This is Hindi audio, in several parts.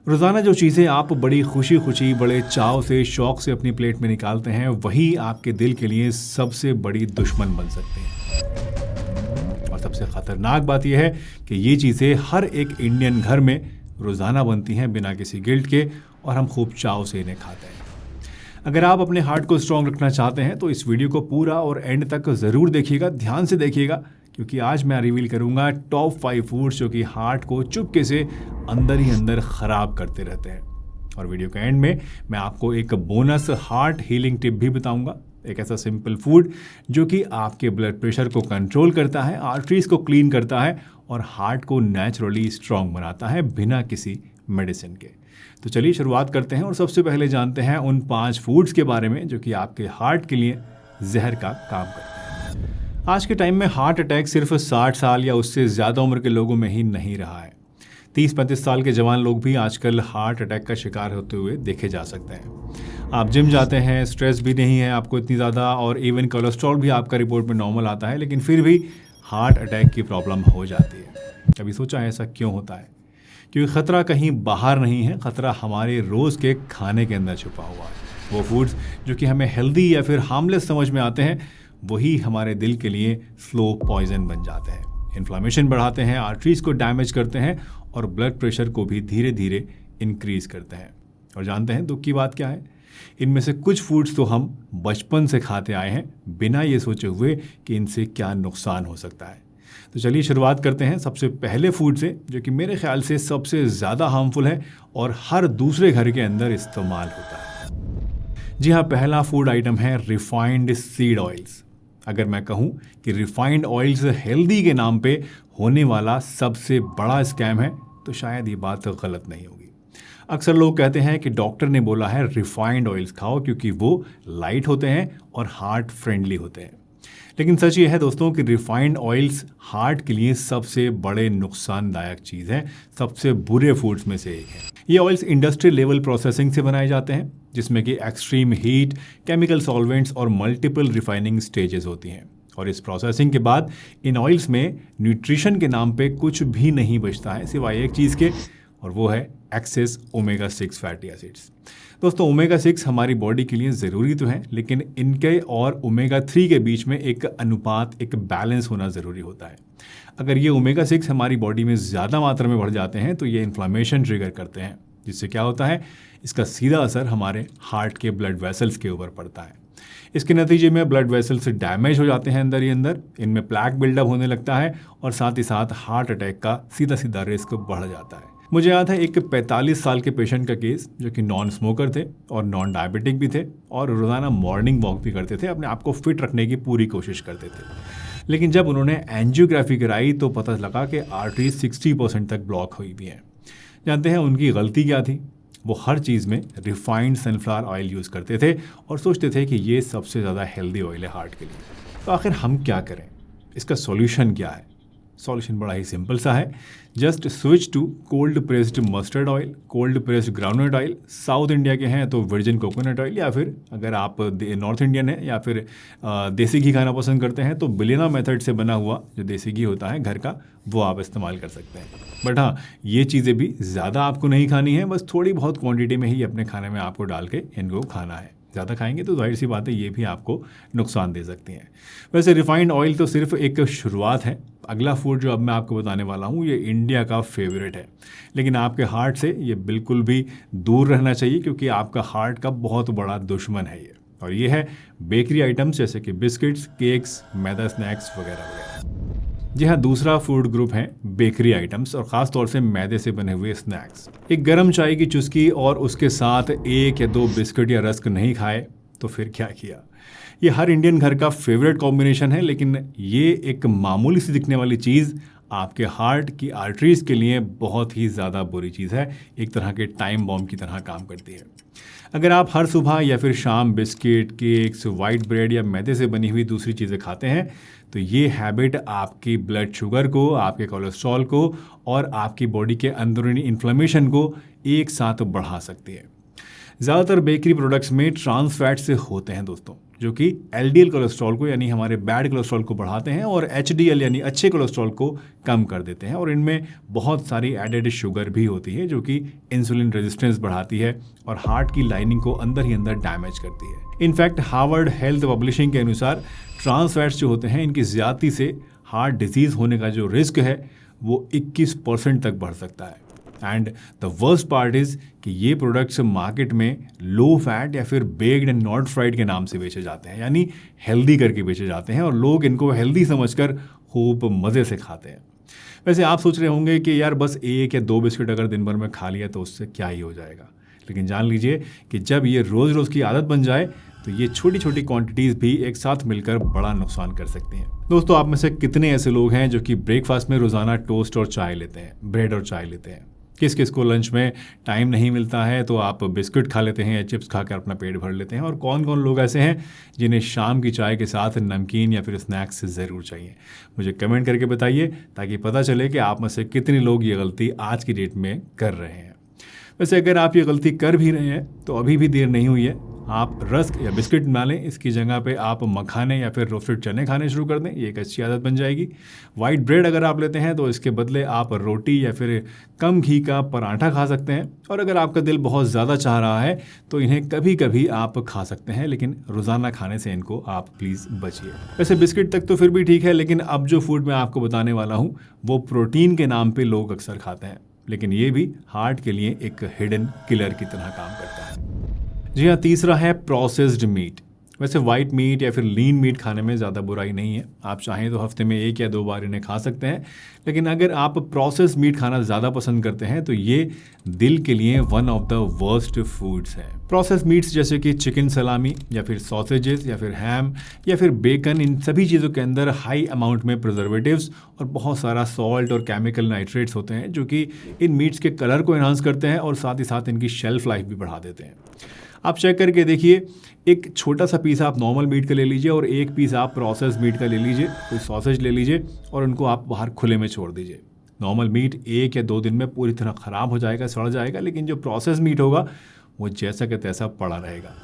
रोज़ाना जो चीज़ें आप बड़ी खुशी खुशी, बड़े चाव से, शौक से अपनी प्लेट में निकालते हैं, वही आपके दिल के लिए सबसे बड़ी दुश्मन बन सकते हैं। और सबसे ख़तरनाक बात यह है कि ये चीज़ें हर एक इंडियन घर में रोज़ाना बनती हैं बिना किसी गिल्ट के, और हम खूब चाव से इन्हें खाते हैं। अगर आप अपने हार्ट को स्ट्रॉन्ग रखना चाहते हैं तो इस वीडियो को पूरा और एंड तक ज़रूर देखिएगा, ध्यान से देखिएगा, क्योंकि आज मैं रिवील करूंगा टॉप 5 फूड्स जो कि हार्ट को चुपके से अंदर ही अंदर ख़राब करते रहते हैं। और वीडियो के एंड में मैं आपको एक बोनस हार्ट हीलिंग टिप भी बताऊंगा, एक ऐसा सिंपल फूड जो कि आपके ब्लड प्रेशर को कंट्रोल करता है, आर्टरीज को क्लीन करता है और हार्ट को नेचुरली स्ट्रॉन्ग बनाता है बिना किसी मेडिसिन के। तो चलिए शुरुआत करते हैं और सबसे पहले जानते हैं उन 5 फूड्स के बारे में जो कि आपके हार्ट के लिए जहर का काम करते हैं। आज के टाइम में हार्ट अटैक सिर्फ 60 साल या उससे ज़्यादा उम्र के लोगों में ही नहीं रहा है। 30-35 साल के जवान लोग भी आजकल हार्ट अटैक का शिकार होते हुए देखे जा सकते हैं। आप जिम जाते हैं, स्ट्रेस भी नहीं है आपको इतनी ज़्यादा, और इवन कोलेस्ट्रॉल भी आपका रिपोर्ट में नॉर्मल आता है, लेकिन फिर भी हार्ट अटैक की प्रॉब्लम हो जाती है। कभी सोचा है ऐसा क्यों होता है? क्योंकि ख़तरा कहीं बाहर नहीं है, ख़तरा हमारे रोज़ के खाने के अंदर छुपा हुआ है। वो फूड्स जो कि हमें हेल्दी या फिर हार्मलेस समझ में आते हैं, वही हमारे दिल के लिए स्लो पॉइजन बन जाते हैं, इन्फ्लामेशन बढ़ाते हैं, आर्टरीज को डैमेज करते हैं और ब्लड प्रेशर को भी धीरे धीरे इंक्रीज करते हैं। और जानते हैं दुख की बात क्या है? इनमें से कुछ फूड्स तो हम बचपन से खाते आए हैं बिना ये सोचे हुए कि इनसे क्या नुकसान हो सकता है। तो चलिए शुरुआत करते हैं सबसे पहले फूड से, जो कि मेरे ख्याल से सबसे ज़्यादा हार्मफुल है और हर दूसरे घर के अंदर इस्तेमाल होता है। जी हाँ, पहला फूड आइटम है रिफाइंड सीड ऑयल्स। अगर मैं कहूँ कि रिफाइंड ऑयल्स हेल्दी के नाम पे होने वाला सबसे बड़ा स्कैम है, तो शायद ये बात गलत नहीं होगी। अक्सर लोग कहते हैं कि डॉक्टर ने बोला है रिफाइंड ऑयल्स खाओ क्योंकि वो लाइट होते हैं और हार्ट फ्रेंडली होते हैं। लेकिन सच ये है दोस्तों कि रिफाइंड ऑयल्स हार्ट के लिए सबसे बड़े नुकसानदायक चीज़ है, सबसे बुरे फूड्स में से एक है। ये ऑयल्स इंडस्ट्रियल लेवल प्रोसेसिंग से बनाए जाते हैं, जिसमें कि एक्सट्रीम हीट, केमिकल सॉल्वेंट्स और मल्टीपल रिफाइनिंग स्टेजेस होती हैं। और इस प्रोसेसिंग के बाद इन ऑयल्स में न्यूट्रिशन के नाम पे कुछ भी नहीं बचता है सिवाय एक चीज़ के, और वो है एक्सेस ओमेगा 6 फैटी एसिड्स। दोस्तों, ओमेगा 6 हमारी बॉडी के लिए ज़रूरी तो है, लेकिन इनके और ओमेगा 3 के बीच में एक अनुपात, एक बैलेंस होना ज़रूरी होता है। अगर ये ओमेगा 6 हमारी बॉडी में ज़्यादा मात्रा में बढ़ जाते हैं तो ये इन्फ्लामेशन ट्रिगर करते हैं, जिससे क्या होता है, इसका सीधा असर हमारे हार्ट के ब्लड वेसल्स के ऊपर पड़ता है। इसके नतीजे में ब्लड वेसल्स डैमेज हो जाते हैं अंदर ही अंदर, इनमें प्लैक बिल्डअप होने लगता है और साथ ही साथ हार्ट अटैक का सीधा सीधा रिस्क बढ़ जाता है। मुझे याद है एक 45 साल के पेशेंट का केस, जो कि नॉन स्मोकर थे और नॉन डायबिटिक भी थे और रोज़ाना मॉर्निंग वॉक भी करते थे, अपने आप को फिट रखने की पूरी कोशिश करते थे। लेकिन जब उन्होंने एंजियोग्राफी कराई तो पता लगा कि आर्टरी 60% तक ब्लॉक हुई भी हैं। जानते हैं उनकी गलती क्या थी? वो हर चीज़ में रिफाइंड सनफ्लावर ऑयल यूज़ करते थे और सोचते थे कि ये सबसे ज़्यादा हेल्दी ऑयल है हार्ट के लिए। तो आखिर हम क्या करें? इसका सॉल्यूशन क्या है? सॉल्यूशन बड़ा ही सिंपल सा है। Just switch to cold pressed mustard oil, cold pressed groundnut oil. South India के हैं तो वर्जिन कोकोनट ऑयल, या फिर अगर आप नॉर्थ इंडियन हैं या फिर देसी घी खाना पसंद करते हैं तो बिलेना मेथड से बना हुआ जो देसी घी होता है घर का, वो आप इस्तेमाल कर सकते हैं। बट हाँ, ये चीज़ें भी ज़्यादा आपको नहीं खानी है, बस थोड़ी बहुत क्वांटिटी में ही अपने खाने में आपको डाल के इनको खाना है। ज़्यादा खाएंगे तो जाहिर सी बात है ये भी आपको नुकसान दे सकती हैं। वैसे रिफाइंड ऑयल तो सिर्फ एक शुरुआत है। अगला फूड जो अब मैं आपको बताने वाला हूँ, ये इंडिया का फेवरेट है, लेकिन आपके हार्ट से ये बिल्कुल भी दूर रहना चाहिए, क्योंकि आपका हार्ट का बहुत बड़ा दुश्मन है ये। और ये है बेकरी आइटम्स जैसे कि बिस्किट्स, केक्स, मैदा स्नैक्स वगैरह वगैरह। जी हाँ, दूसरा फूड ग्रुप है बेकरी आइटम्स और ख़ास तौर से मैदे से बने हुए स्नैक्स। एक गर्म चाय की चुस्की और उसके साथ 1 या 2 बिस्किट या रस्क नहीं खाए तो फिर क्या किया? ये हर इंडियन घर का फेवरेट कॉम्बिनेशन है, लेकिन ये एक मामूली सी दिखने वाली चीज़ आपके हार्ट की आर्टरीज के लिए बहुत ही ज़्यादा बुरी चीज़ है, एक तरह के टाइम बॉम्ब की तरह काम करती है। अगर आप हर सुबह या फिर शाम बिस्किट, केक्स, वाइट ब्रेड या मैदे से बनी हुई दूसरी चीज़ें खाते हैं तो ये हैबिट आपकी ब्लड शुगर को, आपके कोलेस्ट्रॉल को और आपकी बॉडी के अंदरूनी इन्फ्लेमेशन को एक साथ बढ़ा सकती है। ज़्यादातर बेकरी प्रोडक्ट्स में ट्रांस फैट से होते हैं दोस्तों। जो कि LDL कोलेस्ट्रॉल को यानी हमारे बैड कोलेस्ट्रॉल को बढ़ाते हैं और HDL यानी अच्छे कोलेस्ट्रॉल को कम कर देते हैं। और इनमें बहुत सारी एडेड शुगर भी होती है जो कि इंसुलिन रेजिस्टेंस बढ़ाती है और हार्ट की लाइनिंग को अंदर ही अंदर डैमेज करती है। इनफैक्ट हार्वर्ड हेल्थ पब्लिशिंग के अनुसार ट्रांस फैट्स जो होते हैं इनकी ज़्यादती से हार्ट डिजीज़ होने का जो रिस्क है वो 21% तक बढ़ सकता है। And the worst part is कि ये प्रोडक्ट्स मार्केट में लो फैट या फिर बेक्ड एंड नॉट फ्राइड के नाम से बेचे जाते हैं, यानी हेल्दी करके बेचे जाते हैं और लोग इनको हेल्दी समझकर खूब मज़े से खाते हैं। वैसे आप सोच रहे होंगे कि यार बस 1 या 2 बिस्किट अगर दिन भर में खा लिया तो उससे क्या ही हो जाएगा, लेकिन जान लीजिए कि जब ये रोज़ रोज़ की आदत बन जाए तो ये छोटी छोटी क्वांटिटीज़ भी एक साथ मिलकर बड़ा नुकसान कर सकती हैं। दोस्तों, आप में से कितने ऐसे लोग हैं जो कि ब्रेकफास्ट में रोज़ाना टोस्ट और चाय लेते हैं, ब्रेड और चाय लेते हैं? किस किस को लंच में टाइम नहीं मिलता है तो आप बिस्किट खा लेते हैं या चिप्स खाकर अपना पेट भर लेते हैं? और कौन कौन लोग ऐसे हैं जिन्हें शाम की चाय के साथ नमकीन या फिर स्नैक्स ज़रूर चाहिए? मुझे कमेंट करके बताइए ताकि पता चले कि आप में से कितने लोग ये गलती आज की डेट में कर रहे हैं। वैसे अगर आप ये गलती कर भी रहे हैं तो अभी भी देर नहीं हुई है, आप रस्क या बिस्किट ना लें, इसकी जगह पे आप मखाने या फिर रोस्टेड चने खाने शुरू कर दें, ये एक अच्छी आदत बन जाएगी। वाइट ब्रेड अगर आप लेते हैं तो इसके बदले आप रोटी या फिर कम घी का पराठा खा सकते हैं। और अगर आपका दिल बहुत ज़्यादा चाह रहा है तो इन्हें कभी कभी आप खा सकते हैं, लेकिन रोज़ाना खाने से इनको आप प्लीज़ बचिए। वैसे बिस्किट तक तो फिर भी ठीक है, लेकिन अब जो फूड मैं आपको बताने वाला हूँ वो प्रोटीन के नाम पर लोग अक्सर खाते हैं, लेकिन ये भी हार्ट के लिए एक हिडन किलर की तरह काम करता है। जी हाँ, तीसरा है प्रोसेस्ड मीट। वैसे वाइट मीट या फिर लीन मीट खाने में ज़्यादा बुराई नहीं है, आप चाहें तो हफ्ते में 1 या 2 बार इन्हें खा सकते हैं, लेकिन अगर आप प्रोसेस मीट खाना ज़्यादा पसंद करते हैं तो ये दिल के लिए one of the worst foods है। प्रोसेस मीट्स जैसे कि चिकन सलामी या फिर सॉसेजेस या फिर हैम या फिर बेकन, इन सभी चीज़ों के अंदर हाई अमाउंट में प्रिजर्वेटिव्स और बहुत सारा सॉल्ट और केमिकल नाइट्रेट्स होते हैं जो कि इन मीट्स के कलर को एनहांस करते हैं और साथ ही साथ इनकी शेल्फ लाइफ भी बढ़ा देते हैं। आप चेक करके देखिए, एक छोटा सा पीस आप नॉर्मल मीट का ले लीजिए और एक पीस आप प्रोसेस मीट का ले लीजिए, कोई सॉसेज ले लीजिए और उनको आप बाहर खुले में छोड़ दीजिए। नॉर्मल मीट 1 या 2 दिन में पूरी तरह ख़राब हो जाएगा, सड़ जाएगा, लेकिन जो प्रोसेस मीट होगा वो जैसा कि तैसा पड़ा रहेगा।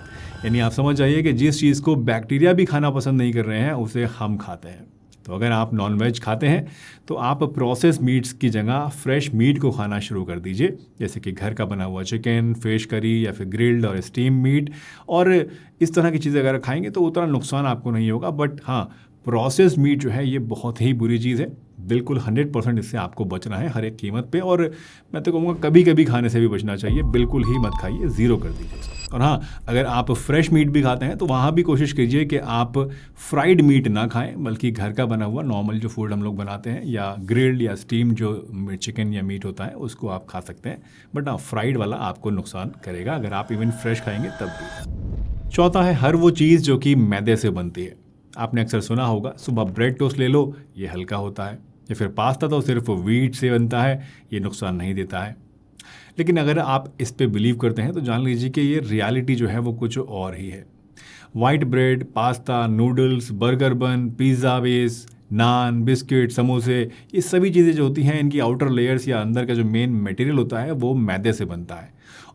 यानी आप समझ जाइए कि जिस चीज़ को बैक्टीरिया भी खाना पसंद नहीं कर रहे हैं उसे हम खाते हैं। तो अगर आप नॉन वेज खाते हैं तो आप प्रोसेस मीट्स की जगह फ्रेश मीट को खाना शुरू कर दीजिए, जैसे कि घर का बना हुआ चिकन, फिश करी या फिर ग्रिल्ड और स्टीम मीट। और इस तरह की चीज़ें अगर खाएंगे तो उतना नुकसान आपको नहीं होगा, बट हाँ, प्रोसेस मीट जो है ये बहुत ही बुरी चीज़ है। बिल्कुल 100% इससे आपको बचना है हर एक कीमत पे, और मैं तो कहूँगा कभी कभी खाने से भी बचना चाहिए, बिल्कुल ही मत खाइए, ज़ीरो कर दीजिए। और हाँ, अगर आप फ्रेश मीट भी खाते हैं तो वहाँ भी कोशिश कीजिए कि आप फ्राइड मीट ना खाएं, बल्कि घर का बना हुआ नॉर्मल जो फूड हम लोग बनाते हैं या ग्रिल्ड या स्टीम जो चिकन या मीट होता है उसको आप खा सकते हैं, बट हाँ, फ्राइड वाला आपको नुकसान करेगा अगर आप इवन फ्रेश खाएंगे तब भी। चौथा है हर वो चीज़ जो कि मैदे से बनती है। आपने अक्सर सुना होगा, सुबह ब्रेड टोस्ट ले लो, ये हल्का होता है, या फिर पास्ता तो सिर्फ व्हीट से बनता है, ये नुकसान नहीं देता है। लेकिन अगर आप इस पे बिलीव करते हैं तो जान लीजिए कि ये रियलिटी जो है वो कुछ और ही है। White bread, pasta, noodles, burger bun, pizza base, नान, बिस्किट, समोसे, ये सभी चीज़ें जो होती हैं इनकी आउटर लेयर्स या अंदर का जो मेन मटेरियल होता है वो मैदे से बनता है।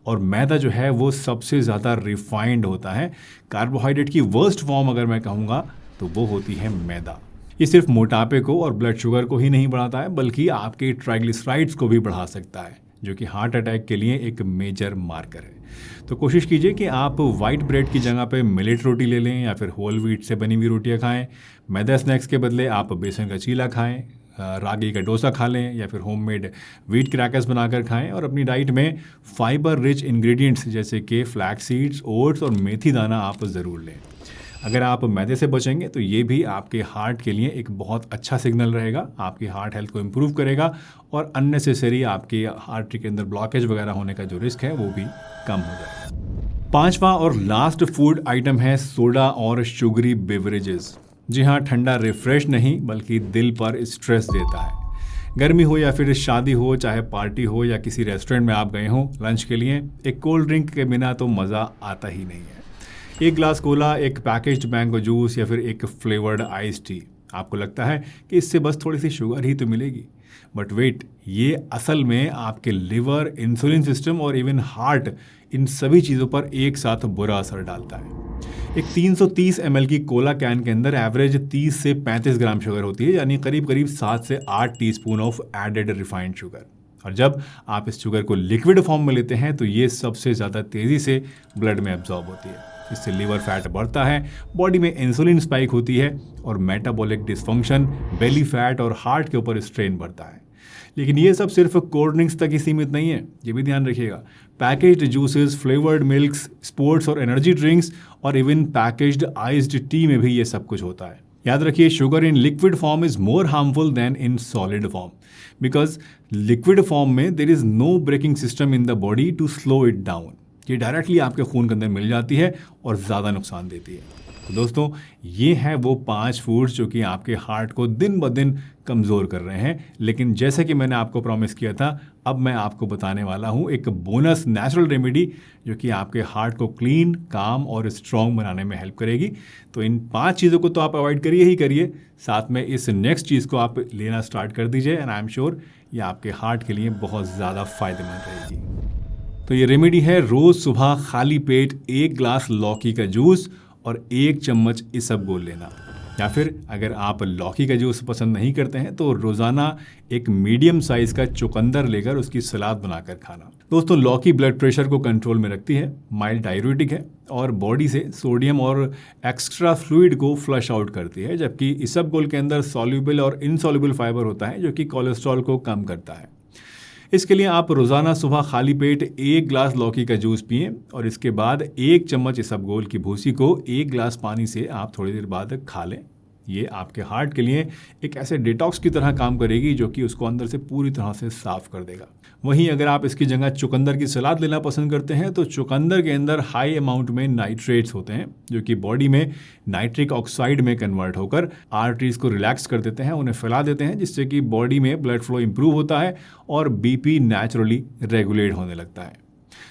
और मैदा जो है वो सबसे ज़्यादा रिफाइंड होता है। कार्बोहाइड्रेट की वर्स्ट फॉर्म अगर मैं कहूँगा तो वो होती है मैदा। ये सिर्फ मोटापे को और ब्लड शुगर को ही नहीं बढ़ाता है, बल्कि आपके ट्राइग्लिसराइड्स को भी बढ़ा सकता है, जो कि हार्ट अटैक के लिए एक मेजर मार्कर है। तो कोशिश कीजिए कि आप वाइट ब्रेड की जगह पे मिलेट रोटी ले लें या फिर होल व्हीट से बनी हुई रोटियां खाएं। मैदा स्नैक्स के बदले आप बेसन का चीला खाएं, रागी का डोसा खा लें या फिर होममेड व्हीट क्रैकर्स बनाकर खाएं। और अपनी डाइट में फाइबर रिच इंग्रेडिएंट्स जैसे कि फ्लैक्स सीड्स, ओट्स और मेथी दाना आप ज़रूर लें। अगर आप मैदे से बचेंगे तो ये भी आपके हार्ट के लिए एक बहुत अच्छा सिग्नल रहेगा, आपकी हार्ट हेल्थ को इम्प्रूव करेगा और अननेसेसरी आपके हार्ट के अंदर ब्लॉकेज वगैरह होने का जो रिस्क है वो भी कम हो जाएगा। 5वां और लास्ट फूड आइटम है सोडा और शुगरी बेवरेजेस। जी हाँ, ठंडा रिफ्रेश नहीं बल्कि दिल पर स्ट्रेस देता है। गर्मी हो या फिर शादी हो, चाहे पार्टी हो या किसी रेस्टोरेंट में आप गए हों लंच के लिए, एक कोल्ड ड्रिंक के बिना तो मज़ा आता ही नहीं है। एक ग्लास कोला, एक पैकेज्ड मैंगो जूस या फिर एक फ्लेवर्ड आइस टी, आपको लगता है कि इससे बस थोड़ी सी शुगर ही तो मिलेगी, बट वेट, ये असल में आपके लिवर, इंसुलिन सिस्टम और इवन हार्ट, इन सभी चीज़ों पर एक साथ बुरा असर डालता है। एक 330 ml की कोला कैन के अंदर एवरेज 30 से 35 ग्राम शुगर होती है, यानी करीब करीब 7 से 8 teaspoon of added refined sugar. और जब आप इस शुगर को लिक्विड फॉर्म में लेते हैं तो ये सबसे ज़्यादा तेज़ी से ब्लड में एब्जॉर्ब होती है। इससे लिवर फैट बढ़ता है, बॉडी में इंसुलिन स्पाइक होती है और मेटाबॉलिक डिसफंक्शन, बेली फैट और हार्ट के ऊपर स्ट्रेन बढ़ता है। लेकिन ये सब सिर्फ कोल्ड ड्रिंक्स तक ही सीमित नहीं है, ये भी ध्यान रखिएगा। Packaged juices, flavoured milks, sports और एनर्जी ड्रिंक्स और इवन पैकेज्ड आइस्ड टी में भी ये सब कुछ होता है। याद रखिए, sugar in liquid form is more harmful than in solid form, because liquid form में there is no breaking system in the body to slow it down. ये डायरेक्टली आपके खून के अंदर मिल जाती है और ज़्यादा नुकसान देती है। तो दोस्तों, ये हैं वो 5 फूड्स जो कि आपके हार्ट को दिन ब दिन कमज़ोर कर रहे हैं। लेकिन जैसे कि मैंने आपको प्रॉमिस किया था, अब मैं आपको बताने वाला हूँ एक बोनस नेचुरल रेमेडी जो कि आपके हार्ट को क्लीन, काम और स्ट्रॉन्ग बनाने में हेल्प करेगी। तो इन 5 चीज़ों को तो आप अवॉइड करिए ही करिए, साथ में इस नेक्स्ट चीज़ को आप लेना स्टार्ट कर दीजिए एंड आई एम श्योर ये आपके हार्ट के लिए बहुत ज़्यादा फ़ायदेमंद रहेगी। तो ये रेमेडी है, रोज़ सुबह खाली पेट 1 ग्लास लौकी का जूस और 1 चम्मच इसबगोल लेना। या फिर अगर आप लौकी का जूस पसंद नहीं करते हैं तो रोज़ाना एक मीडियम साइज़ का चुकंदर लेकर उसकी सलाद बनाकर खाना। दोस्तों, लौकी ब्लड प्रेशर को कंट्रोल में रखती है, माइल्ड डाययूरेटिक है और बॉडी से सोडियम और एक्स्ट्रा फ्लूइड को फ्लश आउट करती है, जबकि इसबगोल के अंदर सॉल्युबल और इनसॉल्युबल फाइबर होता है जो कि कोलेस्ट्रॉल को कम करता है। इसके लिए आप रोज़ाना सुबह खाली पेट 1 ग्लास लौकी का जूस पिएं और इसके बाद 1 चम्मच इसबगोल की भूसी को 1 ग्लास पानी से आप थोड़ी देर बाद खा लें। ये आपके हार्ट के लिए एक ऐसे डिटॉक्स की तरह काम करेगी जो कि उसको अंदर से पूरी तरह से साफ कर देगा। वहीं अगर आप इसकी जगह चुकंदर की सलाद लेना पसंद करते हैं तो चुकंदर के अंदर हाई अमाउंट में नाइट्रेट्स होते हैं जो कि बॉडी में नाइट्रिक ऑक्साइड में कन्वर्ट होकर आर्टरीज को रिलैक्स कर देते हैं, उन्हें फैला देते हैं, जिससे कि बॉडी में ब्लड फ्लो इंप्रूव होता है और बीपी नेचुरली रेगुलेट होने लगता है।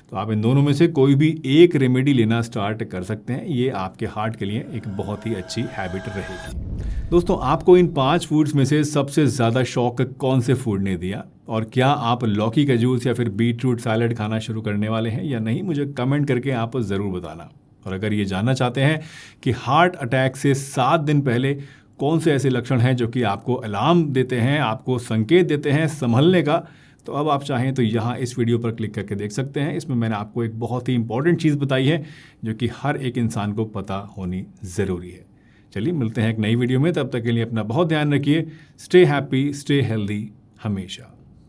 तो आप इन दोनों में से कोई भी एक रेमेडी लेना स्टार्ट कर सकते हैं, ये आपके हार्ट के लिए एक बहुत ही अच्छी हैबिट रहेगी। दोस्तों, आपको इन 5 फूड्स में से सबसे ज़्यादा शौक कौन से फूड ने दिया और क्या आप लौकी का जूस या फिर बीटरूट सैलड खाना शुरू करने वाले हैं या नहीं, मुझे कमेंट करके आप ज़रूर बताना। और अगर ये जानना चाहते हैं कि हार्ट अटैक से 7 दिन पहले कौन से ऐसे लक्षण हैं जो कि आपको अलार्म देते हैं, आपको संकेत देते हैं संभलने का, तो अब आप चाहें तो यहाँ इस वीडियो पर क्लिक करके देख सकते हैं। इसमें मैंने आपको एक बहुत ही इंपॉर्टेंट चीज़ बताई है जो कि हर एक इंसान को पता होनी ज़रूरी है। चलिए मिलते हैं एक नई वीडियो में, तब तक के लिए अपना बहुत ध्यान रखिए। स्टे हैप्पी, स्टे हेल्दी हमेशा।